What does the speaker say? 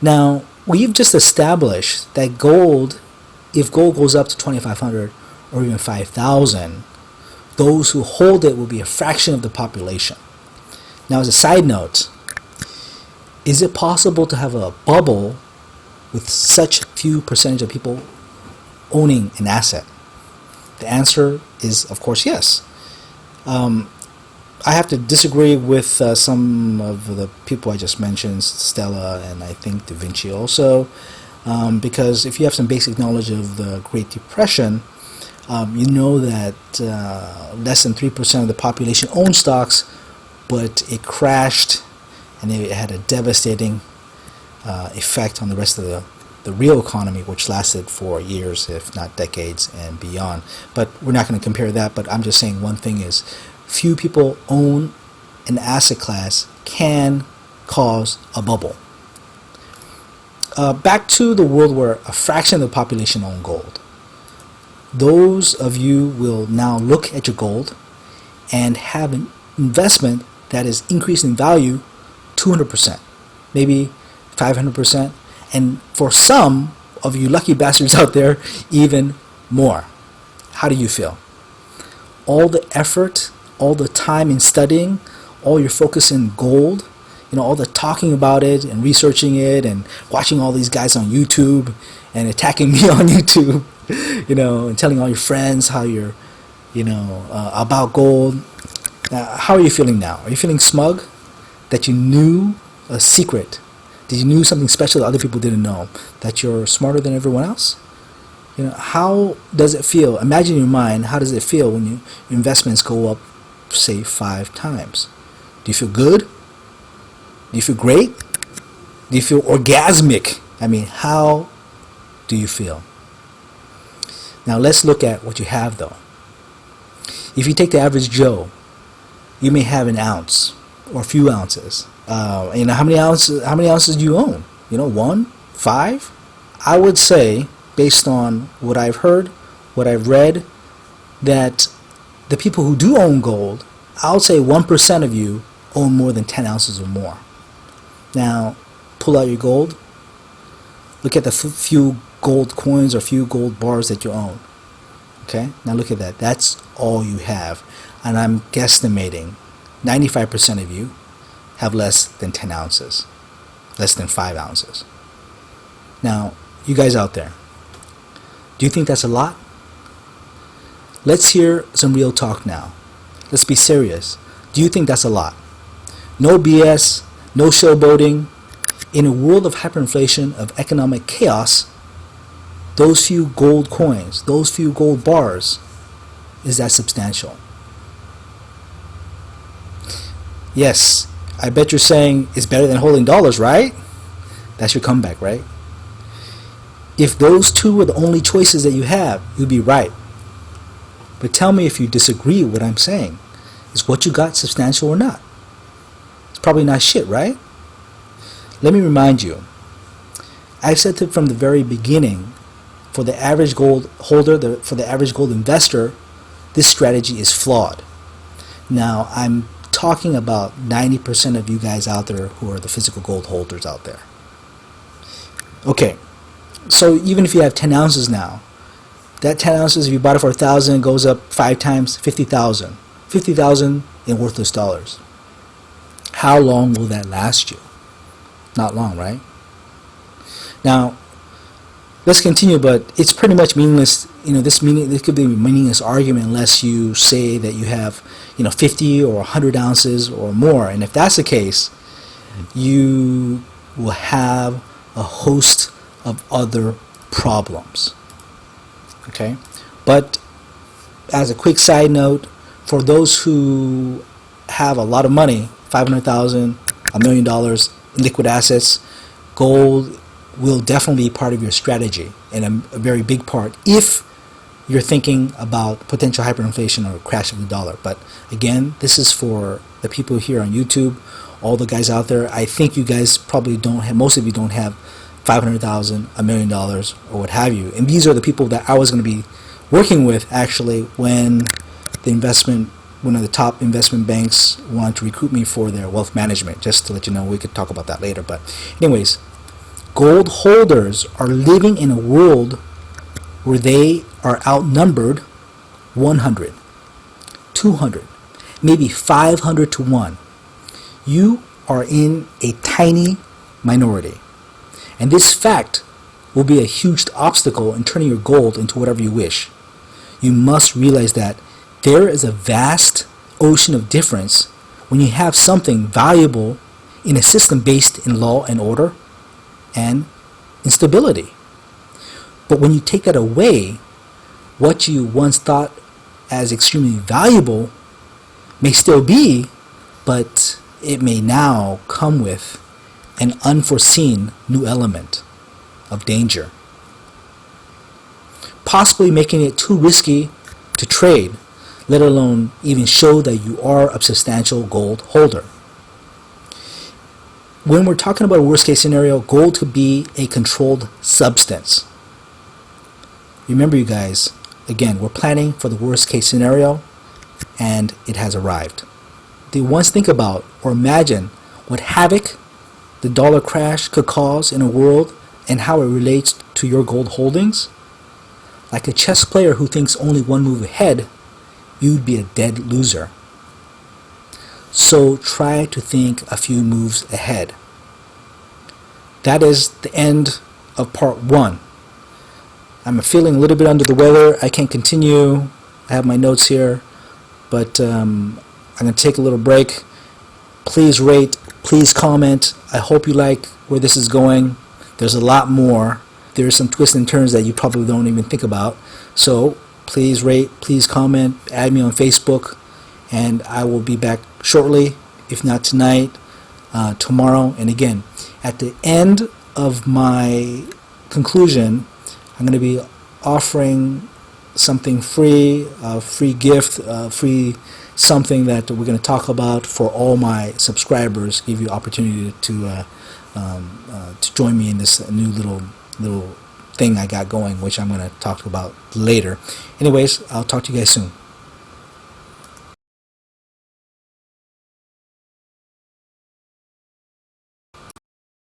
Now, we've just established that gold, if gold goes up to 2,500 or even 5,000, those who hold it will be a fraction of the population. Now, as a side note, is it possible to have a bubble with such few percentage of people owning an asset? The answer is, of course, yes. I have to disagree with some of the people I just mentioned, Stella and I think Da Vinci also, because if you have some basic knowledge of the Great Depression, you know that less than 3% of the population owned stocks, but it crashed and it had a devastating effect on the rest of the real economy, which lasted for years, if not decades and beyond. But we're not going to compare that, but I'm just saying one thing is few people own an asset class can cause a bubble. Back to the world where a fraction of the population own gold. Those of you will now look at your gold and have an investment that is increasing in value 200%, maybe 500%, and for some of you lucky bastards out there, even more. How do you feel? All the effort, all the time in studying, all your focus in gold, all the talking about it and researching it and watching all these guys on YouTube and attacking me on YouTube, and telling all your friends how you're, about gold. How are you feeling now? Are you feeling smug that you knew a secret? Did you knew something special that other people didn't know? That you're smarter than everyone else? How does it feel? Imagine in your mind, how does it feel when your investments go up, say, 5 times? Do you feel good? Do you feel great? Do you feel orgasmic? How do you feel? Now let's look at what you have though. If you take the average Joe, you may have an ounce or a few ounces. How many ounces do you own? 1, 5? I would say, based on what I've heard, what I've read, that the people who do own gold, I would say 1% of you own more than 10 ounces or more. Now, pull out your gold. Look at the few gold coins or few gold bars that you own. Okay? Now look at that. That's all you have. And I'm guesstimating 95% of you have less than 10 ounces. Less than 5 ounces. Now, you guys out there, do you think that's a lot? Let's hear some real talk now. Let's be serious. Do you think that's a lot? No BS, no showboating. In a world of hyperinflation, of economic chaos, those few gold coins, those few gold bars, is that substantial? Yes, I bet you're saying it's better than holding dollars, right? That's your comeback, right? If those two are the only choices that you have, you'd be right. But tell me if you disagree with what I'm saying. Is what you got substantial or not? It's probably not shit, right? Let me remind you, I've said that from the very beginning, for the average gold holder, for the average gold investor, this strategy is flawed. Now, I'm talking about 90% of you guys out there who are the physical gold holders out there. Okay, so even if you have 10 ounces now, that 10 ounces, if you bought it for 1,000, goes up 5 times, 50,000. 50,000 in worthless dollars. How long will that last you? Not long, right? Now, let's continue, but it's pretty much meaningless. This could be a meaningless argument unless you say that you have, 50 or 100 ounces or more. And if that's the case, you will have a host of other problems. Okay? But as a quick side note, for those who have a lot of money, $500,000, $1 million in liquid assets, gold will definitely be part of your strategy, and a very big part if you're thinking about potential hyperinflation or crash of the dollar. But again, this is for the people here on YouTube, all the guys out there. I think you guys probably don't have, most of you don't have $500,000, $1 million, or what have you. And these are the people that I was going to be working with actually when one of the top investment banks wanted to recruit me for their wealth management. Just to let you know, we could talk about that later. But anyways, Gold holders are living in a world where they are outnumbered 100, 200, maybe 500 to 1. You are in a tiny minority. And this fact will be a huge obstacle in turning your gold into whatever you wish. You must realize that there is a vast ocean of difference when you have something valuable in a system based in law and order and instability. But when you take that away, what you once thought as extremely valuable may still be, but it may now come with an unforeseen new element of danger, possibly making it too risky to trade, let alone even show that you are a substantial gold holder. When we're talking about a worst case scenario, gold could be a controlled substance. Remember, you guys, again, we're planning for the worst case scenario, and it has arrived. Do you once think about or imagine what havoc the dollar crash could cause in a world and how it relates to your gold holdings? Like a chess player who thinks only one move ahead, you'd be a dead loser. So try to think a few moves ahead. That is the end of part 1. I'm feeling a little bit under the weather. I can't continue. I have my notes here, but I'm going to take a little break. Please rate, please comment. I hope you like where this is going. There's a lot more. There's some twists and turns that you probably don't even think about. So please rate, please comment, add me on Facebook, and I will be back shortly, if not tonight, tomorrow. And again, at the end of my conclusion, I'm going to be offering something free, a free gift, free something that we're going to talk about for all my subscribers, give you opportunity to join me in this new little thing I got going, which I'm going to talk about later. Anyways, I'll talk to you guys soon.